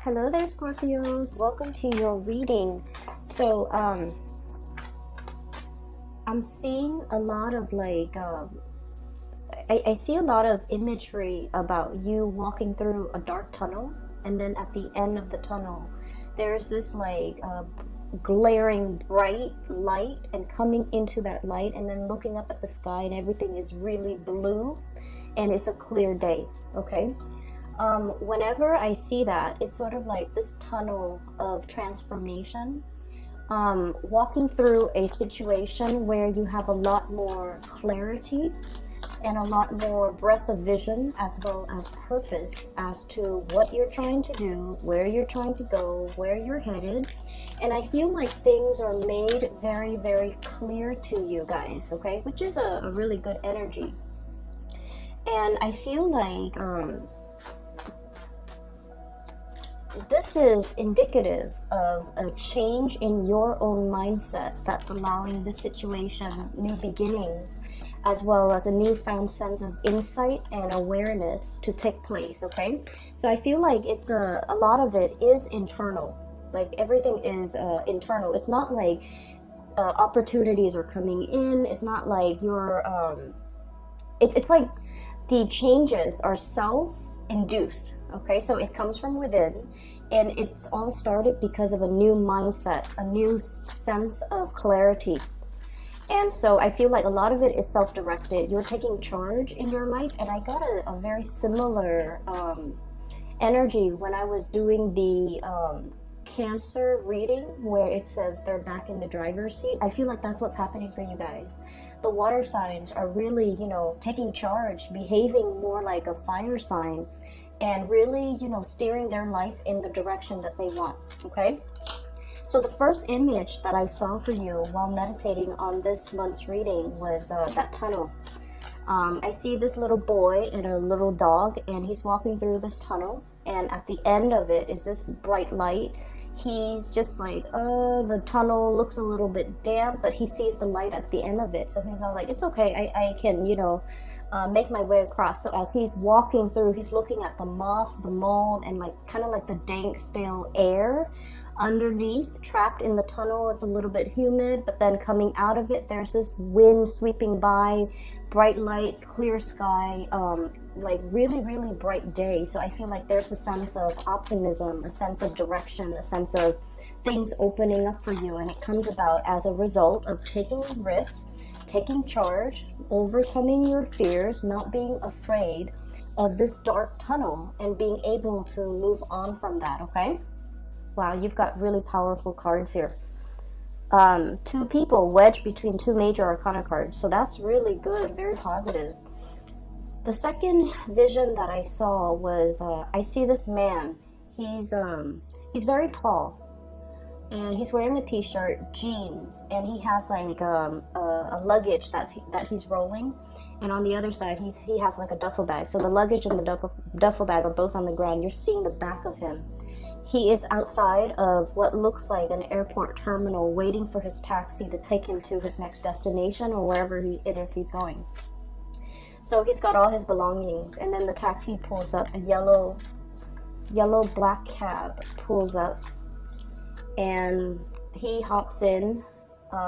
Hello there, Scorpios. Welcome to your reading. So, I'm seeing a lot of I see a lot of imagery about you walking through a dark tunnel, and then at the end of the tunnel, there's this glaring bright light, and coming into that light, and then looking up at the sky, and everything is really blue, and it's a clear day. Okay. Whenever I see that, it's sort of like this tunnel of transformation, walking through a situation where you have a lot more clarity and a lot more breadth of vision, as well as purpose as to what you're trying to do, where you're trying to go, where you're headed. And I feel like things are made very, very clear to you guys, okay? Which is a really good energy. And I feel like this is indicative of a change in your own mindset that's allowing this situation new beginnings, as well as a newfound sense of insight and awareness to take place. Okay, so I feel like it's a lot of it is internal. Like everything is internal. It's not like opportunities are coming in. It's not like you're it's like the changes are self-induced. Okay, so it comes from within, and it's all started because of a new mindset, a new sense of clarity. And so I feel like a lot of it is self-directed. You're taking charge in your life, and I got a very similar energy when I was doing the Cancer reading, where it says they're back in the driver's seat. I feel like that's what's happening for you guys. The water signs are really, taking charge, behaving more like a fire sign, and really, steering their life in the direction that they want. Okay, so the first image that I saw for you while meditating on this month's reading was that tunnel. I see this little boy and a little dog, and he's walking through this tunnel, and at the end of it is this bright light. He's just like, the tunnel looks a little bit damp, but he sees the light at the end of it, so he's all like, it's okay, I can, make my way across. So as he's walking through, he's looking at the moss, the mold, and kind of like the dank, stale air underneath, trapped in the tunnel. It's a little bit humid, but then coming out of it, there's this wind sweeping by, bright lights, clear sky, really, really bright day. So I feel like there's a sense of optimism, a sense of direction, a sense of things opening up for you, and it comes about as a result of taking risks, taking charge, overcoming your fears, not being afraid of this dark tunnel, and being able to move on from that. Okay, wow, you've got really powerful cards here. Two people wedged between two major arcana cards, so that's really good, very positive. The second vision that I saw was I see this man. He's very tall, and he's wearing a t-shirt, jeans, and he has like a luggage that he's rolling, and on the other side he has like a duffel bag. So the luggage and the duffel bag are both on the ground. You're seeing the back of him. He is outside of what looks like an airport terminal, waiting for his taxi to take him to his next destination, or wherever it is he's going. So he's got all his belongings, and then the taxi pulls up. A yellow black cab pulls up, and he hops in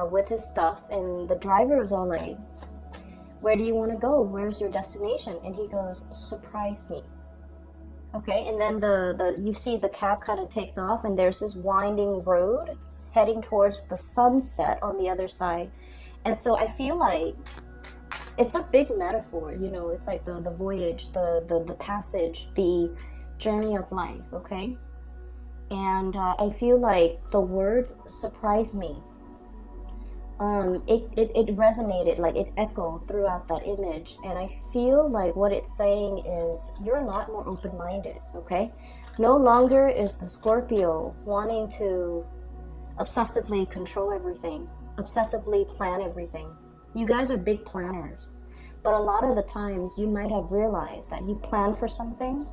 with his stuff, and the driver is all like, where do you want to go? Where's your destination? And he goes, surprise me. Okay, and then you see the cab kind of takes off, and there's this winding road heading towards the sunset on the other side. And so I feel like it's a big metaphor, it's like the voyage, the passage, the journey of life. Okay, and I feel like the words surprise me. It resonated, like it echoed throughout that image, and I feel like what it's saying is you're a lot more open-minded. Okay, no longer is the Scorpio wanting to obsessively control everything, obsessively plan everything. You guys are big planners, but a lot of the times you might have realized that you plan for something,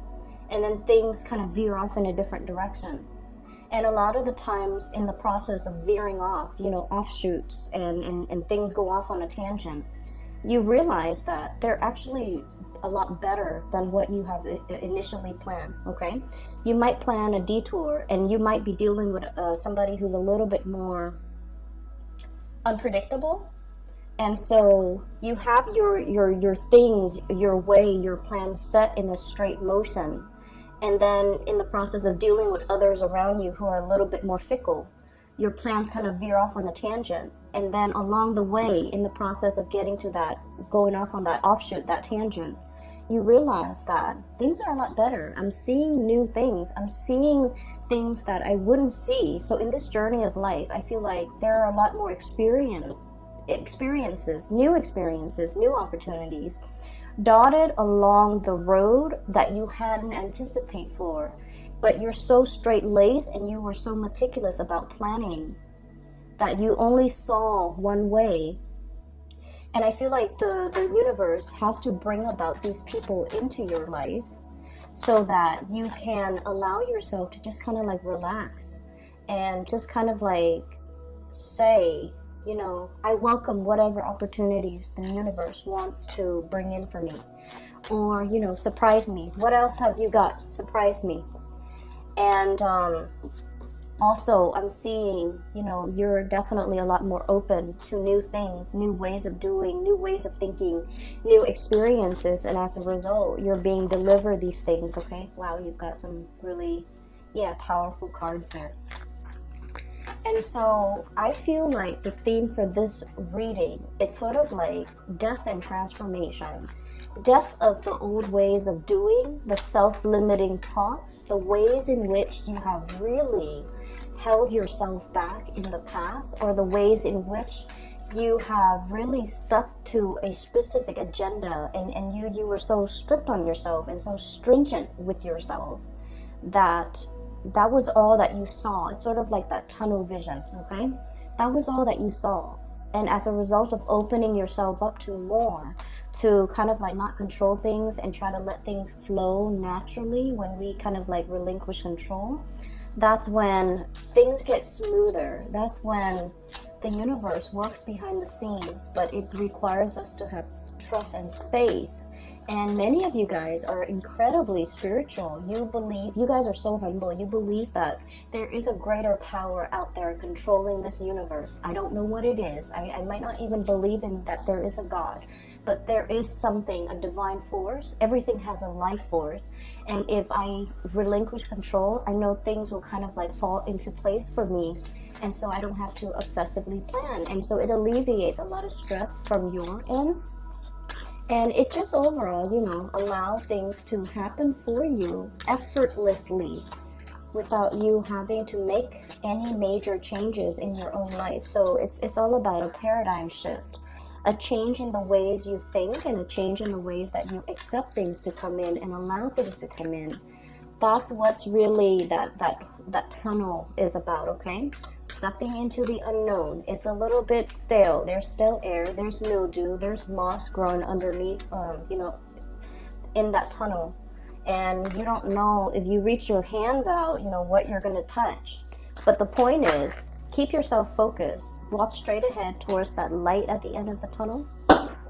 and then things kind of veer off in a different direction. And a lot of the times in the process of veering off, offshoots and things go off on a tangent, you realize that they're actually a lot better than what you have initially planned, okay? You might plan a detour, and you might be dealing with somebody who's a little bit more unpredictable. And so you have your things, your way, your plan set in a straight motion. And then in the process of dealing with others around you who are a little bit more fickle, your plans kind of veer off on a tangent. And then along the way, in the process of getting to that, going off on that offshoot, that tangent, you realize that things are a lot better. I'm seeing new things. I'm seeing things that I wouldn't see. So in this journey of life, I feel like there are a lot more experiences, new opportunities dotted along the road that you hadn't anticipated for. But you're so straight-laced and you were so meticulous about planning that you only saw one way. And I feel like the universe has to bring about these people into your life so that you can allow yourself to just kind of like relax and just kind of like say, you know, I welcome whatever opportunities the universe wants to bring in for me. Or, you know, surprise me. What else have you got? Surprise me. And also, I'm seeing, you know, you're definitely a lot more open to new things, new ways of doing, new ways of thinking, new experiences. And as a result, you're being delivered these things, okay? Wow, you've got some really, powerful cards there. And so I feel like the theme for this reading is sort of like death and transformation. Death of the old ways of doing, the self-limiting thoughts, the ways in which you have really held yourself back in the past, or the ways in which you have really stuck to a specific agenda, and you were so strict on yourself and so stringent with yourself that was all that you saw. It's sort of like that tunnel vision, okay? That was all that you saw. And as a result of opening yourself up to more, to kind of like not control things and try to let things flow naturally, when we kind of like relinquish control, that's when things get smoother. That's when the universe works behind the scenes, but it requires us to have trust and faith. And many of you guys are incredibly spiritual. You guys are so humble. You believe that there is a greater power out there controlling this universe. I don't know what it is. I might not even believe in that there is a God, but there is something, a divine force. Everything has a life force. And if I relinquish control, I know things will kind of like fall into place for me. And so I don't have to obsessively plan. And so it alleviates a lot of stress from your end. And it just overall, you know, allow things to happen for you effortlessly without you having to make any major changes in your own life. So it's all about a paradigm shift, a change in the ways you think, and a change in the ways that you accept things to come in and allow things to come in. That's what's really that tunnel is about, okay? Stepping into the unknown. It's a little bit stale. There's still air, there's mildew, there's moss growing underneath, in that tunnel. And you don't know if you reach your hands out, what you're going to touch. But the point is, keep yourself focused. Walk straight ahead towards that light at the end of the tunnel,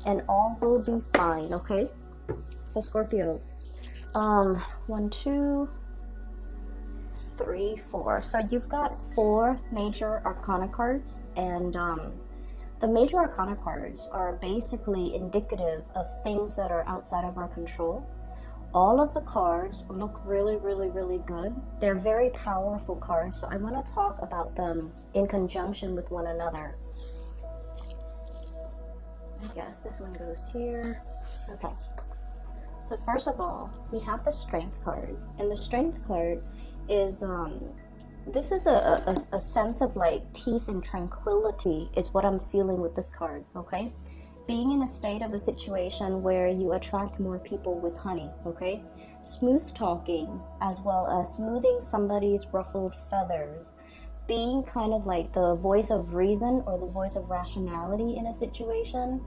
and all will be fine, okay? So Scorpios, 1, 2, 3, 4. So you've got 4 major arcana cards, and the major arcana cards are basically indicative of things that are outside of our control. All of the cards look really, really, really good. They're very powerful cards, so I want to talk about them in conjunction with one another. I guess this one goes here. Okay. So first of all, we have the Strength card, and the Strength card is this is a sense of like peace and tranquility is what I'm feeling with this card, okay? Being in a state of a situation where you attract more people with honey, okay? Smooth talking, as well as smoothing somebody's ruffled feathers. Being kind of like the voice of reason or the voice of rationality in a situation.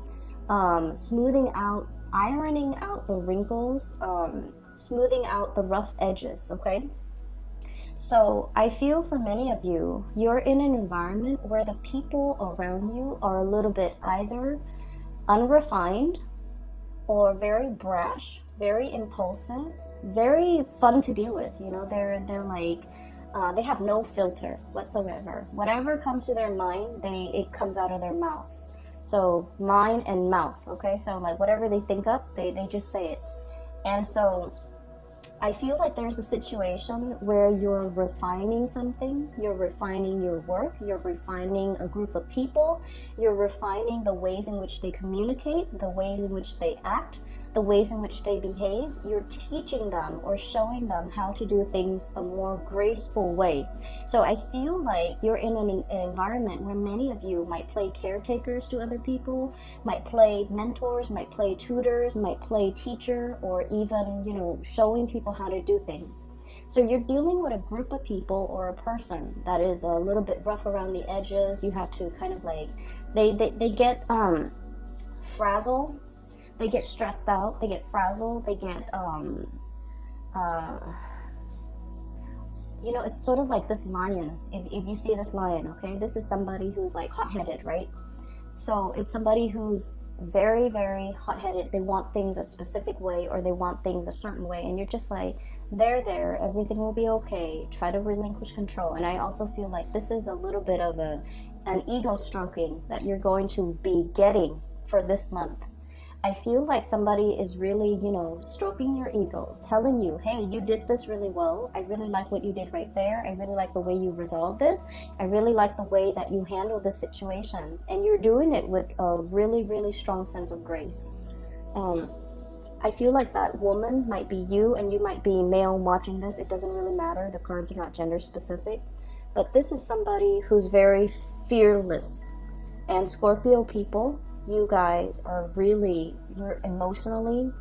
Smoothing out, ironing out the wrinkles, smoothing out the rough edges, okay? So I feel for many of you, you're in an environment where the people around you are a little bit either unrefined or very brash very impulsive, very fun to deal with. You know, they're like they have no filter whatsoever. Whatever comes to their mind, it comes out of their mouth. So mind and mouth, okay? So like whatever they think up, they just say it. And so I feel like there's a situation where you're refining something, you're refining your work, you're refining a group of people, you're refining the ways in which they communicate, the ways in which they act, the ways in which they behave. You're teaching them or showing them how to do things a more graceful way. So I feel like you're in an environment where many of you might play caretakers to other people, might play mentors, might play tutors, might play teacher, or even, you know, showing people how to do things. So you're dealing with a group of people or a person that is a little bit rough around the edges. You have to kind of like, they get frazzled. They get stressed out, they get frazzled, they get, you know, it's sort of like this lion. If you see this lion, okay, this is somebody who's like hot-headed, right? So it's somebody who's very, very hot-headed. They want things a specific way, or they want things a certain way, and you're just like, there, everything will be okay. Try to relinquish control. And I also feel like this is a little bit of an ego stroking that you're going to be getting for this month. I feel like somebody is really, you know, stroking your ego, telling you, hey, you did this really well. I really like what you did right there. I really like the way you resolved this. I really like the way that you handled the situation. And you're doing it with a really, really strong sense of grace. I feel like that woman might be you, and you might be male watching this. It doesn't really matter. The cards are not gender specific. But this is somebody who's very fearless. And Scorpio people, you guys are really, you're emotionally,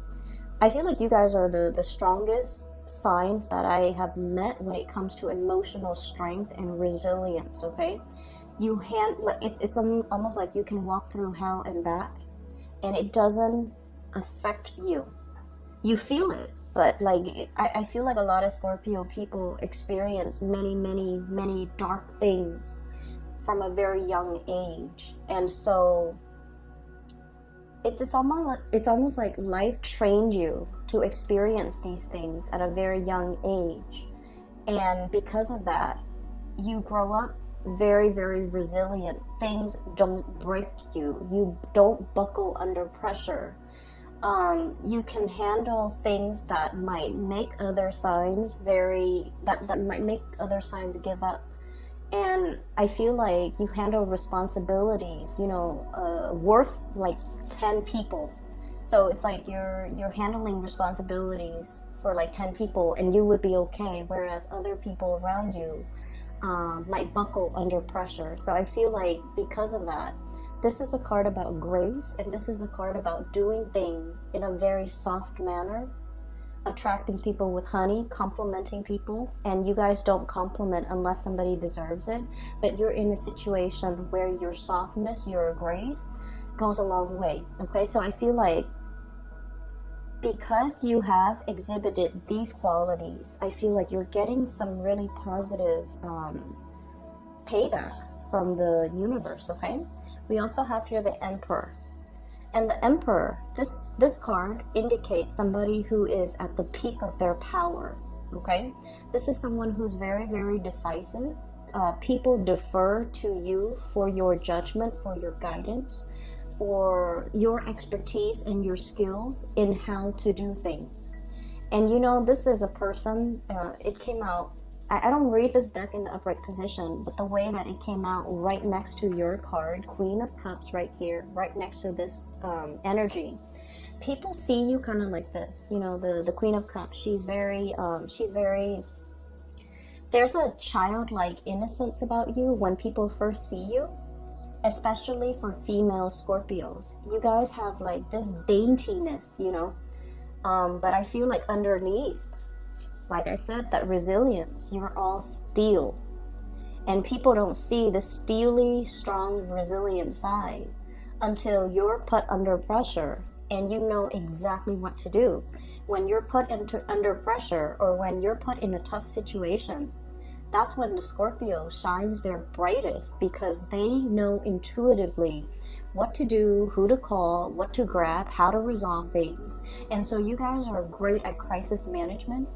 I feel like you guys are the strongest signs that I have met when it comes to emotional strength and resilience, okay? It's almost like you can walk through hell and back, and it doesn't affect you. You feel it, but like, I feel like a lot of Scorpio people experience many, many, many dark things from a very young age. And so it's almost like life trained you to experience these things at a very young age, and because of that, you grow up very, very resilient. Things don't break you. You don't buckle under pressure. You can handle things that might make other signs that might make other signs give up. And I feel like you handle responsibilities, you know, worth like 10 people. So it's like you're handling responsibilities for like 10 people, and you would be okay, whereas other people around you might buckle under pressure. So I feel like because of that, this is a card about grace, and this is a card about doing things in a very soft manner, attracting people with honey, complimenting people. And you guys don't compliment unless somebody deserves it, but you're in a situation where your softness, your grace goes a long way, okay? So I feel like because you have exhibited these qualities, I feel like you're getting some really positive payback from the universe, okay? We also have here the Emperor. And the Emperor, this card indicates somebody who is at the peak of their power, okay? This is someone who's very, very decisive. People defer to you for your judgment, for your guidance, for your expertise and your skills in how to do things. And you know, this is a person, it came out, I don't read this deck in the upright position, but the way that it came out right next to your card, Queen of Cups right here, right next to this energy, people see you kind of like this. You know, the Queen of Cups, she's very, there's a childlike innocence about you when people first see you, especially for female Scorpios. You guys have like this daintiness, you know, but I feel like underneath, like I said, that resilience, you're all steel. And people don't see the steely, strong, resilient side until you're put under pressure and you know exactly what to do. When you're put under pressure, or when you're put in a tough situation, that's when the Scorpio shines their brightest, because they know intuitively what to do, who to call, what to grab, how to resolve things. And so you guys are great at crisis management,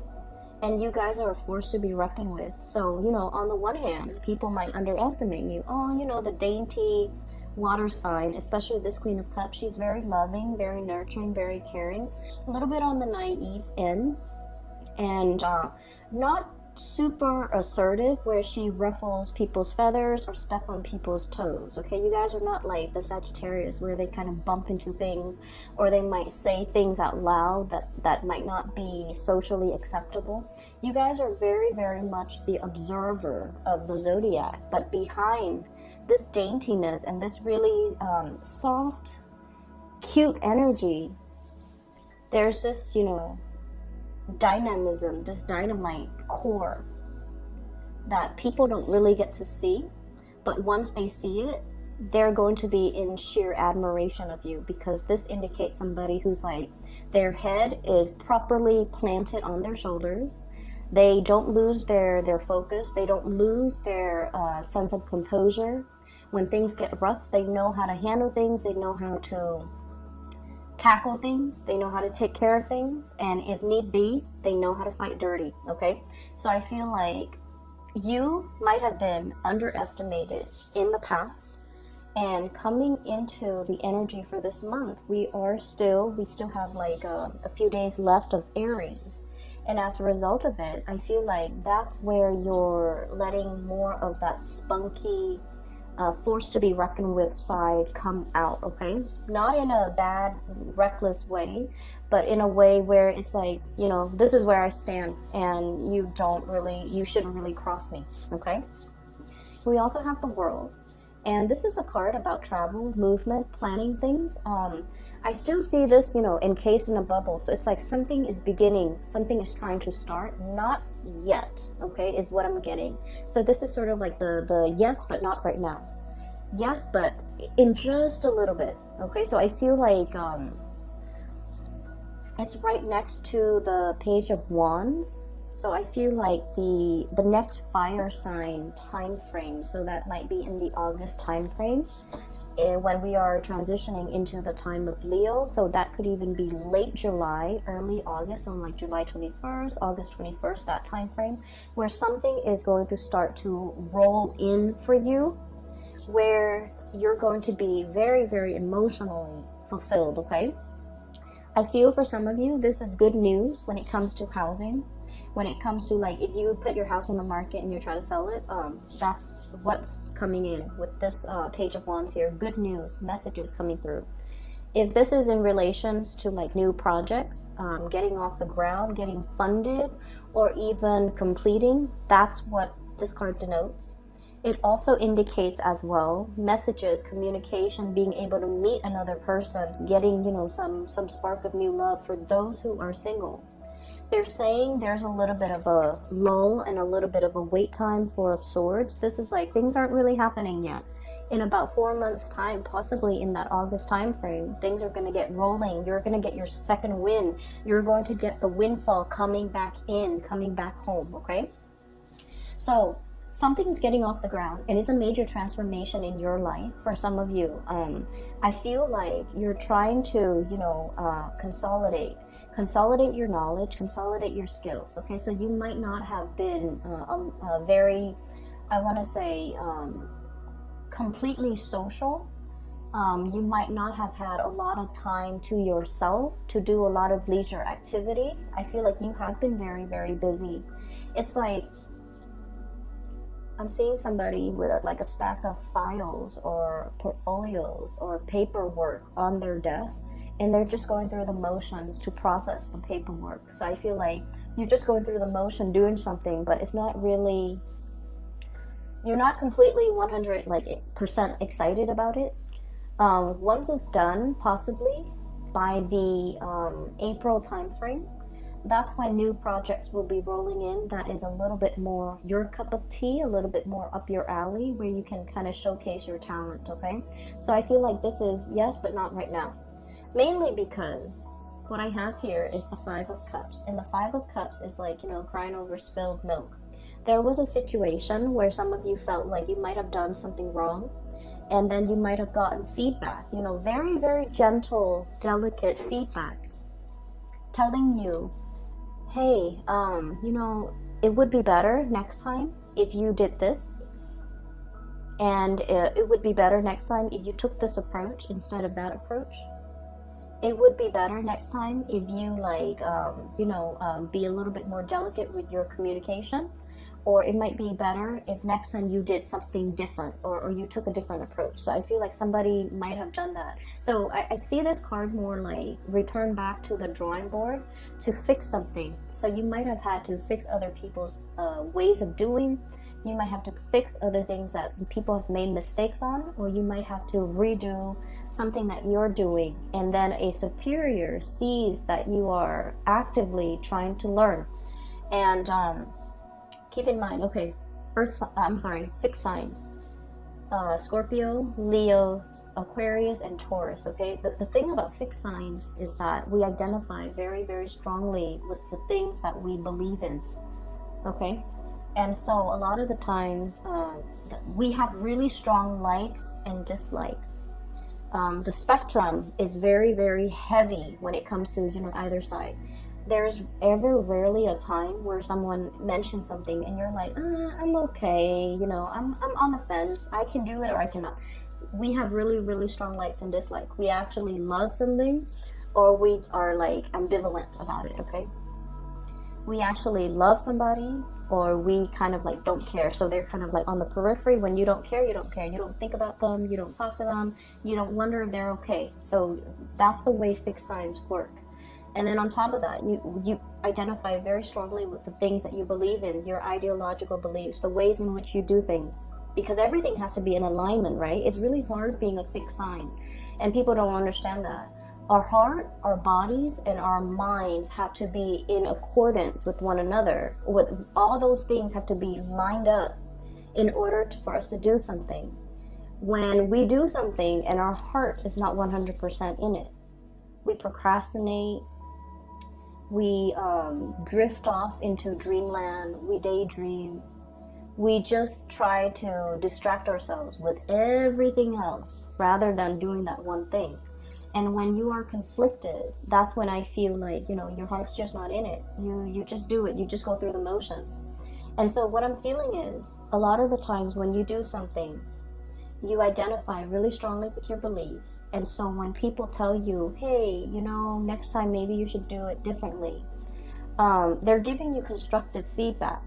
and you guys are a force to be reckoned with. So, you know, on the one hand, people might underestimate you. Oh, you know, the dainty water sign, especially this Queen of Cups, she's very loving, very nurturing, very caring, a little bit on the naive end, and not super assertive where she ruffles people's feathers or step on people's toes. Okay, you guys are not like the Sagittarius where they kind of bump into things, or they might say things out loud that might not be socially acceptable. You guys are very, very much the observer of the zodiac, but behind this daintiness and this really soft, cute energy, there's this, you know, dynamism, this dynamite core that people don't really get to see, but once they see it, they're going to be in sheer admiration of you, because this indicates somebody who's like, their head is properly planted on their shoulders. They don't lose their focus. They don't lose their sense of composure. When things get rough, they know how to handle things. They know how to tackle things. They know how to take care of things. And if need be, they know how to fight dirty, okay? So I feel like you might have been underestimated in the past. And coming into the energy for this month, we still have like a few days left of Aries. And as a result of it, I feel like that's where you're letting more of that spunky, force to be reckoned with side come out, okay? Not in a bad, reckless way, but in a way where it's like, you know, this is where I stand, and you shouldn't really cross me, okay? We also have the World. And this is a card about travel, movement, planning things. I still see this, you know, encased in a bubble. So it's like something is beginning, something is trying to start, not yet, okay, is what I'm getting. So this is sort of like the yes, but not right now. Yes, but in just a little bit, okay? So I feel like it's right next to the Page of Wands. So I feel like the next fire sign time frame, so that might be in the August time frame, when we are transitioning into the time of Leo. So that could even be late July, early August, so like July 21st, August 21st, that time frame, where something is going to start to roll in for you, where you're going to be very, very emotionally fulfilled, okay? I feel for some of you, this is good news when it comes to housing. When it comes to, like, if you put your house on the market and you try to sell it, that's what's coming in with this Page of Wands here. Good news, messages coming through. If this is in relations to like new projects, getting off the ground, getting funded, or even completing, that's what this card denotes. It also indicates as well messages, communication, being able to meet another person, getting, you know, some spark of new love for those who are single. They're saying there's a little bit of a lull and a little bit of a wait time for Swords. This is like things aren't really happening yet. In about 4 months' time, possibly in that August time frame, things are going to get rolling. You're going to get your second win. You're going to get the windfall coming back in, coming back home, okay? So something's getting off the ground. It is a major transformation in your life for some of you. I feel like you're trying to, you know, consolidate your knowledge, consolidate your skills, okay? So you might not have been very, I want to say, completely social. You might not have had a lot of time to yourself to do a lot of leisure activity. I feel like you have been very, very busy. It's like I'm seeing somebody with like a stack of files or portfolios or paperwork on their desk, and they're just going through the motions to process the paperwork. So I feel like you're just going through the motion doing something, but it's not really, you're not completely 100% excited about it. Once it's done, possibly by the April time frame, that's when new projects will be rolling in. That is a little bit more your cup of tea, a little bit more up your alley, where you can kind of showcase your talent, okay? So I feel like this is yes, but not right now. Mainly because what I have here is the Five of Cups. And the Five of Cups is like, you know, crying over spilled milk. There was a situation where some of you felt like you might have done something wrong. And then you might have gotten feedback, you know, very, very gentle, delicate feedback telling you, hey, you know, it would be better next time if you did this. And it would be better next time if you took this approach instead of that approach. It would be better next time if you be a little bit more delicate with your communication. Or it might be better if next time you did something different, or you took a different approach. So I feel like somebody might have done that. So I see this card more like return back to the drawing board to fix something. So you might have had to fix other people's ways of doing. You might have to fix other things that people have made mistakes on, or you might have to redo something that you're doing. And then a superior sees that you are actively trying to learn. And keep in mind, okay, fixed signs. Scorpio, Leo, Aquarius, and Taurus, okay? The thing about fixed signs is that we identify very, very strongly with the things that we believe in, okay? And so a lot of the times, we have really strong likes and dislikes. The spectrum is very, very heavy when it comes to, you know, either side. There's ever rarely a time where someone mentions something and you're like, I'm okay, you know, I'm on the fence. I can do it or I cannot. We have really, really strong likes and dislikes. We actually love something, or we are like ambivalent about it, okay? We actually love somebody, or we kind of like don't care. So they're kind of like on the periphery. When you don't care, you don't care. You don't think about them. You don't talk to them. You don't wonder if they're okay. So that's the way fixed signs work. And then on top of that, you identify very strongly with the things that you believe in, your ideological beliefs, the ways in which you do things. Because everything has to be in alignment, right? It's really hard being a fixed sign. And people don't understand that. Our heart, our bodies, and our minds have to be in accordance with one another. With all those things have to be lined up in order for us to do something. When we do something and our heart is not 100% in it, we procrastinate, we drift off into dreamland, we daydream, we just try to distract ourselves with everything else rather than doing that one thing. And when you are conflicted, that's when I feel like, you know, your heart's just not in it. You just do it. You just go through the motions. And so what I'm feeling is, a lot of the times when you do something, you identify really strongly with your beliefs. And so when people tell you, hey, you know, next time maybe you should do it differently, they're giving you constructive feedback.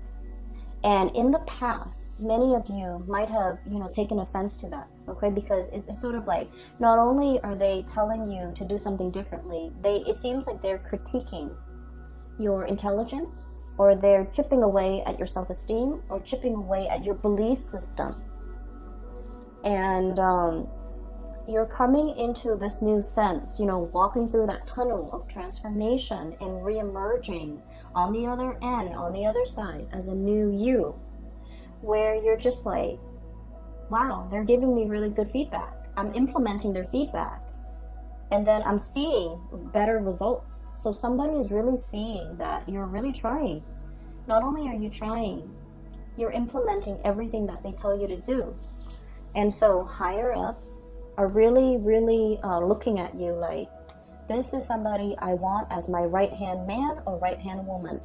And in the past, many of you might have, you know, taken offense to that, okay? Because it's sort of like, not only are they telling you to do something differently, it seems like they're critiquing your intelligence, or they're chipping away at your self-esteem, or chipping away at your belief system. And you're coming into this new sense, you know, walking through that tunnel of transformation and re-emerging on the other end, on the other side, as a new you, where you're just like, wow, they're giving me really good feedback. I'm implementing their feedback. And then I'm seeing better results. So somebody is really seeing that you're really trying. Not only are you trying, you're implementing everything that they tell you to do. And so higher ups are really, really looking at you like, this is somebody I want as my right-hand man or right-hand woman.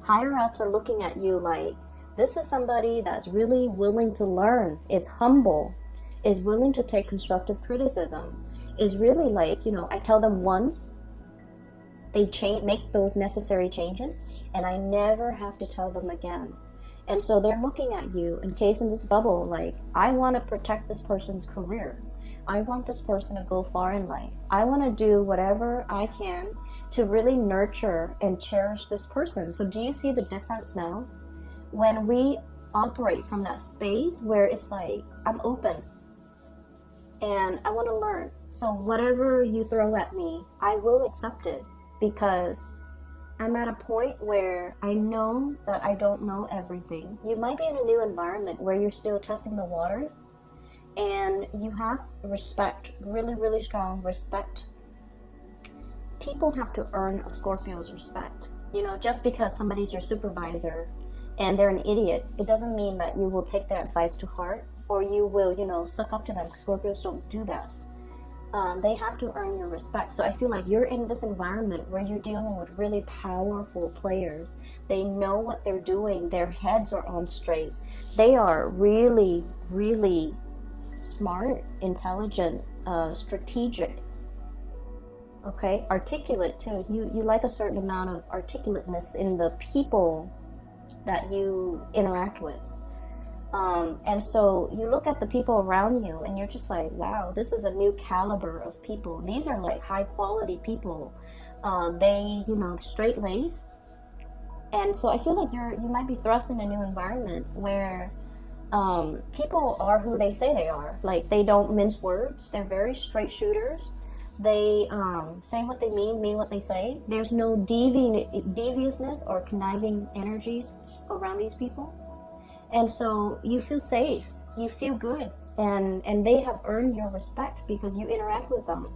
Higher ups are looking at you like, this is somebody that's really willing to learn, is humble, is willing to take constructive criticism, is really like, you know, I tell them once, they make those necessary changes, and I never have to tell them again. And so they're looking at you, encased in this bubble, like, I want to protect this person's career. I want this person to go far in life. I want to do whatever I can to really nurture and cherish this person. So do you see the difference now? When we operate from that space where it's like, I'm open and I want to learn. So whatever you throw at me, I will accept it, because I'm at a point where I know that I don't know everything. You might be in a new environment where you're still testing the waters, and you have respect, really, really strong respect. People have to earn a Scorpio's respect. You know, just because somebody's your supervisor and they're an idiot, it doesn't mean that you will take their advice to heart. or you will, you know, suck up to them. Scorpios don't do that. They have to earn your respect. So I feel like you're in this environment where you're dealing with really powerful players. They know what they're doing. Their heads are on straight. They are really, really smart, intelligent, strategic. Okay, articulate too. You like a certain amount of articulateness in the people that you interact with. And so you look at the people around you and you're just like, wow, this is a new caliber of people. These are like high quality people. They, you know, straight laced. And so I feel like you might be thrust in a new environment where people are who they say they are. Like, they don't mince words. They're very straight shooters. They say what they mean what they say. There's no deviousness or conniving energies around these people. And so you feel safe, you feel good, and they have earned your respect because you interact with them.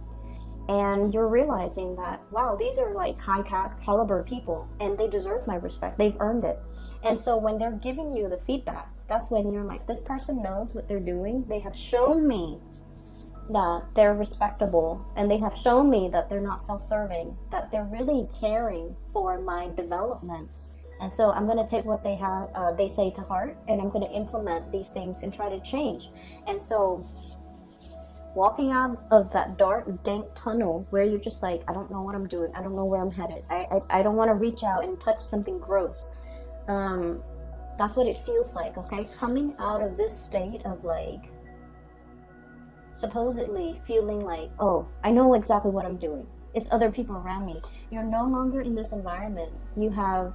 And you're realizing that, wow, these are like high caliber people and they deserve my respect. They've earned it. And so when they're giving you the feedback, that's when you're like, this person knows what they're doing. They have shown me that they're respectable, and they have shown me that they're not self-serving, that they're really caring for my development. And so I'm going to take what they say to heart, and I'm going to implement these things and try to change. And so walking out of that dark, dank tunnel where you're just like, I don't know what I'm doing. I don't know where I'm headed. I don't want to reach out and touch something gross. That's what it feels like, okay? Coming out of this state of like, supposedly feeling like, oh, I know exactly what I'm doing. It's other people around me. You're no longer in this environment. You have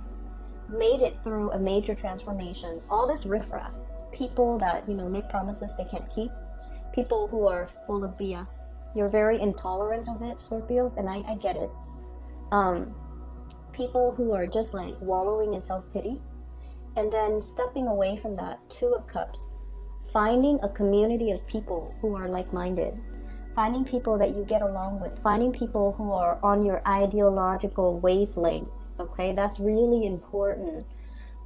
made it through a major transformation. All this riffraff, people that, you know, make promises they can't keep, people who are full of BS. You're very intolerant of it, Scorpios, and I get it. People who are just like wallowing in self-pity, and then stepping away from that, Two of Cups, finding a community of people who are like-minded, finding people that you get along with, finding people who are on your ideological wavelength. Okay, that's really important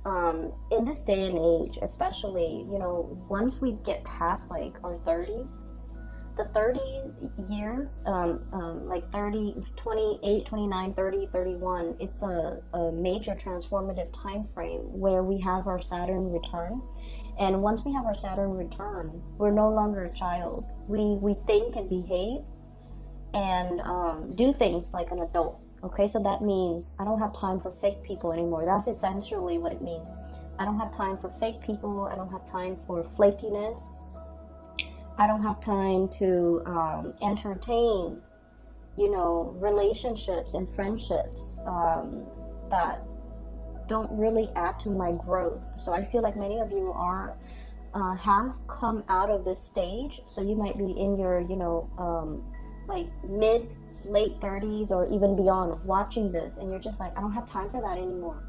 in this day and age, especially, you know, once we get past like our 30s, the 30 year, like 30, 28, 29, 30, 31, it's a major transformative time frame where we have our Saturn return. And once we have our Saturn return, we're no longer a child. We think and behave and do things like an adult. Okay, so that means I don't have time for fake people anymore. That's essentially what it means. I don't have time for fake people. I don't have time for flakiness. I don't have time to entertain, you know, relationships and friendships that don't really add to my growth. So I feel like many of you are have come out of this stage. So you might be in your, you know, like late 30s or even beyond watching this, and you're just like, I don't have time for that anymore.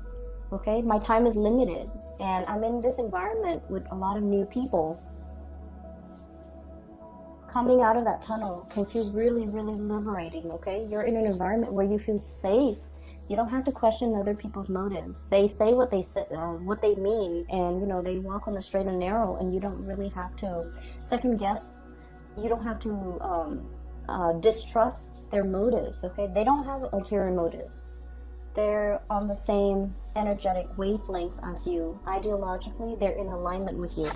Okay, my time is limited, and I'm in this environment with a lot of new people. Coming out of that tunnel can feel really, really liberating. Okay, you're in an environment where you feel safe. You don't have to question other people's motives. They say what they say, what they mean, and you know, they walk on the straight and narrow, and you don't really have to second guess. You don't have to distrust their motives. Okay, they don't have ulterior motives. They're on the same energetic wavelength as you. Ideologically, they're in alignment with you.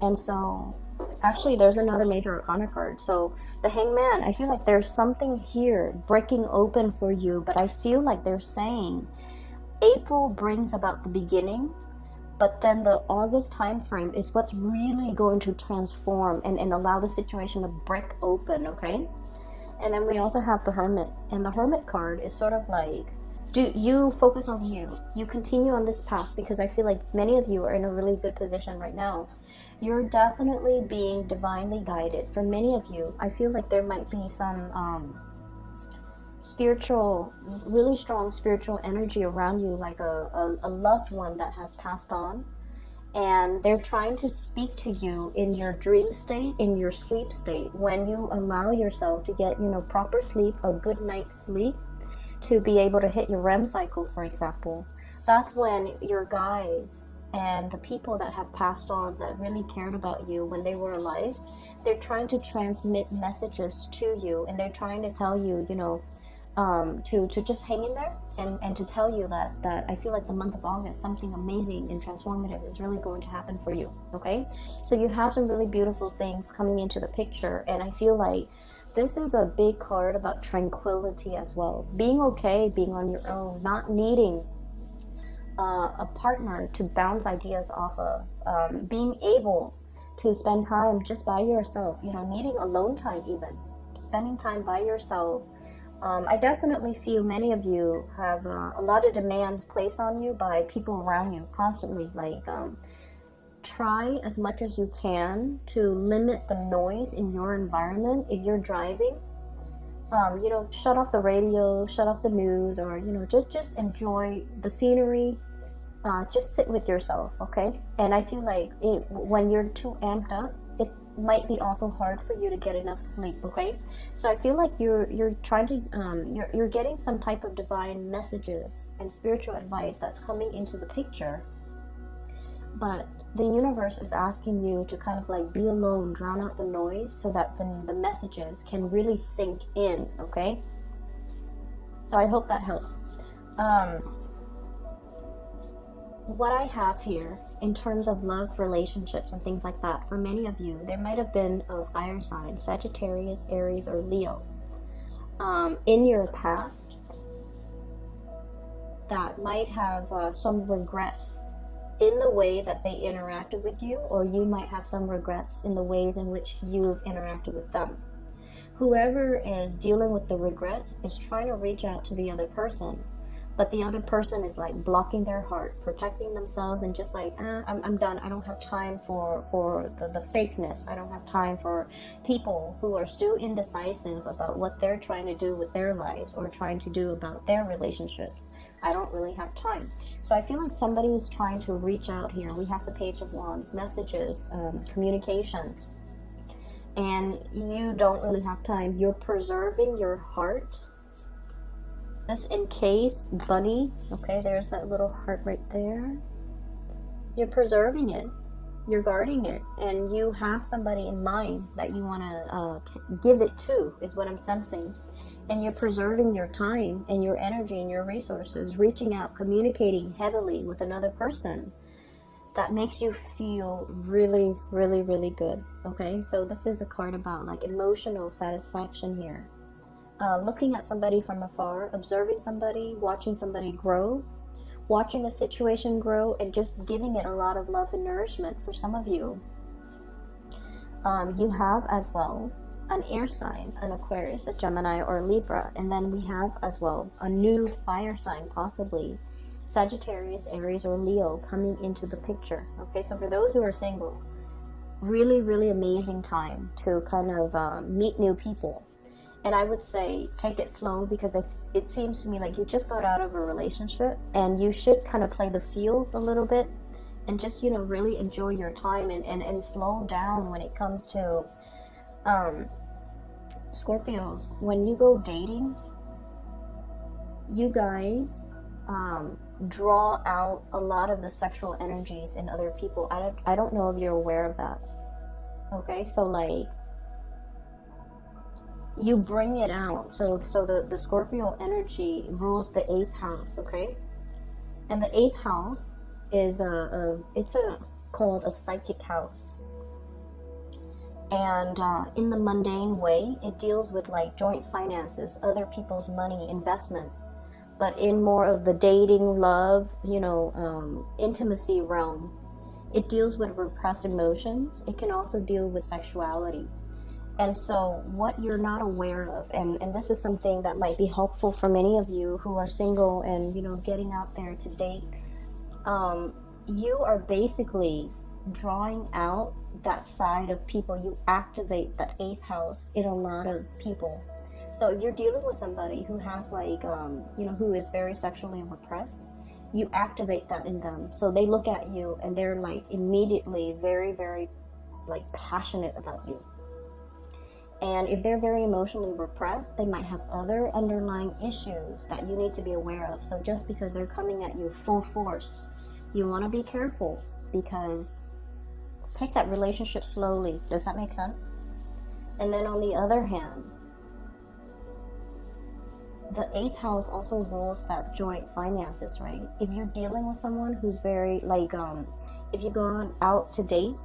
And so actually there's another major arcana card. So the Hangman, I feel like there's something here breaking open for you, but I feel like they're saying April brings about the beginning, but then the August time frame is what's really going to transform and allow the situation to break open. Okay, and then we also have the Hermit, and the Hermit card is sort of like, do you focus on you continue on this path, because I feel like many of you are in a really good position right now. You're definitely being divinely guided. For many of you, I feel like there might be some spiritual, really strong spiritual energy around you, like a loved one that has passed on, and they're trying to speak to you in your dream state, in your sleep state, when you allow yourself to get, you know, proper sleep, a good night's sleep, to be able to hit your REM cycle, for example. That's when your guides and the people that have passed on that really cared about you when they were alive, they're trying to transmit messages to you, and they're trying to tell you, to just hang in there, and to tell you that I feel like the month of August, something amazing and transformative is really going to happen for you. Okay, so you have some really beautiful things coming into the picture, and I feel like this is a big card about tranquility as well, being okay, being on your own, not needing a partner to bounce ideas off of, being able to spend time just by yourself, needing alone time, even spending time by yourself. I definitely feel many of you have a lot of demands placed on you by people around you constantly. Like, try as much as you can to limit the noise in your environment. If you're driving, shut off the radio, shut off the news, or just enjoy the scenery. Just sit with yourself, okay? And I feel like when you're too amped up, it might be also hard for you to get enough sleep, okay? So I feel like you're trying to you're getting some type of divine messages and spiritual advice that's coming into the picture, but the universe is asking you to kind of like be alone, drown out the noise, so that the messages can really sink in, okay? So I hope that helps. What I have here in terms of love, relationships, and things like that, for many of you, there might have been a fire sign, Sagittarius, Aries, or Leo, in your past that might have some regrets in the way that they interacted with you, or you might have some regrets in the ways in which you've interacted with them. Whoever is dealing with the regrets is trying to reach out to the other person, but the other person is like blocking their heart, protecting themselves, and just like, I'm done. I don't have time for the fakeness. I don't have time for people who are still indecisive about what they're trying to do with their lives or trying to do about their relationships. I don't really have time. So I feel like somebody is trying to reach out here. We have the Page of Wands, messages, communication, and you don't really have time. You're preserving your heart. This encased bunny, okay, there's that little heart right there. You're preserving it, you're guarding it, and you have somebody in mind that you want to give it to, is what I'm sensing. And you're preserving your time and your energy and your resources, reaching out, communicating heavily with another person. That makes you feel really, really, really good, okay? So this is a card about like emotional satisfaction here. Looking at somebody from afar, observing somebody, watching somebody grow, watching a situation grow, and just giving it a lot of love and nourishment for some of you. You have as well an air sign, an Aquarius, a Gemini, or a Libra, and then we have as well a new fire sign, possibly Sagittarius, Aries, or Leo coming into the picture. Okay, so for those who are single, really, really amazing time to kind of meet new people. And I would say take it slow, because it seems to me like you just got out of a relationship, and you should kind of play the field a little bit and just, really enjoy your time and slow down when it comes to Scorpios. When you go dating, you guys draw out a lot of the sexual energies in other people. I don't know if you're aware of that. Okay, so like, you bring it out. So the Scorpio energy rules the 8th house, okay? And the 8th house is called a psychic house. And in the mundane way, it deals with like joint finances, other people's money, investment. But in more of the dating, love, intimacy realm, it deals with repressed emotions. It can also deal with sexuality. And so what you're not aware of, and this is something that might be helpful for many of you who are single and, getting out there to date, you are basically drawing out that side of people. You activate that 8th house in a lot of people. So if you're dealing with somebody who has like, who is very sexually repressed, you activate that in them. So they look at you and they're like immediately very, very like passionate about you. And if they're very emotionally repressed, they might have other underlying issues that you need to be aware of. So just because they're coming at you full force You want to be careful because take that relationship slowly. Does that make sense? And then on the other hand, the 8th house also rules that joint finances, right? If you're dealing with someone who's very like, if you go out to date,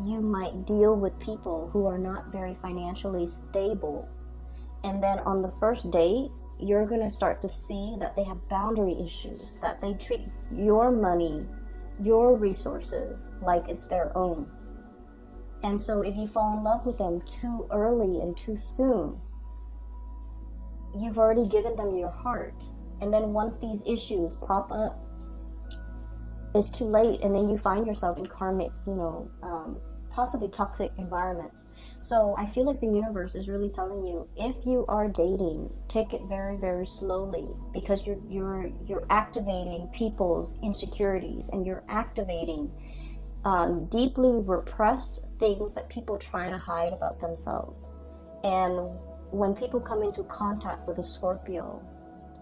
you might deal with people who are not very financially stable. And then on the first date, you're going to start to see that they have boundary issues, that they treat your money, your resources like it's their own. And so if you fall in love with them too early and too soon, you've already given them your heart. And then once these issues pop up, it's too late, and then you find yourself in karmic, possibly toxic environments. So I feel like the universe is really telling you, if you are dating, take it very, very slowly, because you're activating people's insecurities, and you're activating deeply repressed things that people try to hide about themselves. And when people come into contact with a Scorpio,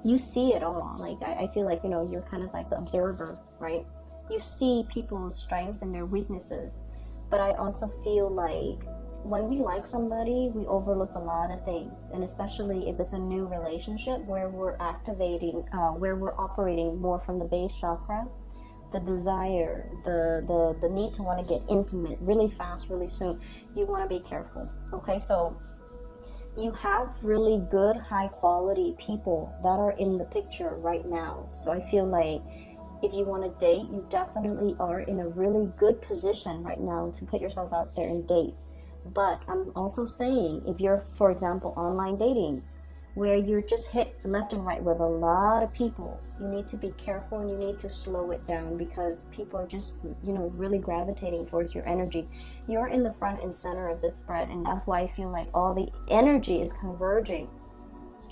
you see it all. Like, I feel like, you're kind of like the observer, right? You see people's strengths and their weaknesses. But I also feel like when we like somebody, we overlook a lot of things. And especially if it's a new relationship where we're activating, where we're operating more from the base chakra, the desire, the need to want to get intimate really fast, really soon, you want to be careful. Okay, so you have really good, high quality people that are in the picture right now. So I feel like if you want to date, you definitely are in a really good position right now to put yourself out there and date. But I'm also saying, if you're, for example, online dating, where you're just hit left and right with a lot of people, you need to be careful and you need to slow it down, because people are just, really gravitating towards your energy. You're in the front and center of this spread, and that's why I feel like all the energy is converging.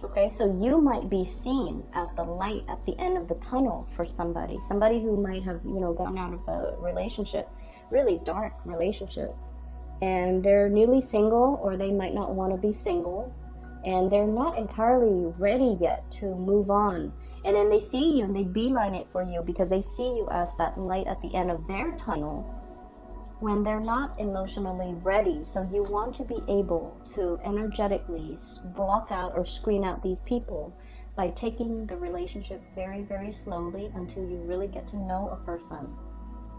Okay, so you might be seen as the light at the end of the tunnel for somebody who might have, gotten out of a relationship, really dark relationship, and they're newly single, or they might not want to be single, and they're not entirely ready yet to move on. And then they see you and they beeline it for you because they see you as that light at the end of their tunnel when they're not emotionally ready. So you want to be able to energetically block out or screen out these people by taking the relationship very, very slowly until you really get to know a person.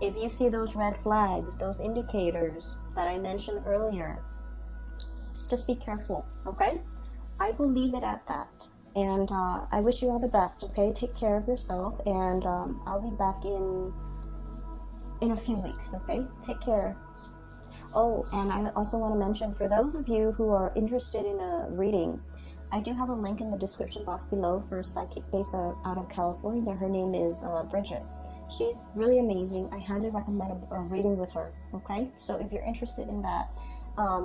If you see those red flags, those indicators that I mentioned earlier, just be careful, okay? I will leave it at that. And I wish you all the best, okay? Take care of yourself, and I'll be back in a few weeks, okay? Take care. Oh, and I also want to mention, for those of you who are interested in a reading, I do have a link in the description box below for a psychic based out of California. Her name is Bridget. She's really amazing. I highly recommend a reading with her, okay? So if you're interested in that,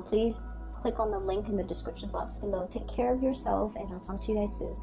please click on the link in the description box below. Take care of yourself, and I'll talk to you guys soon.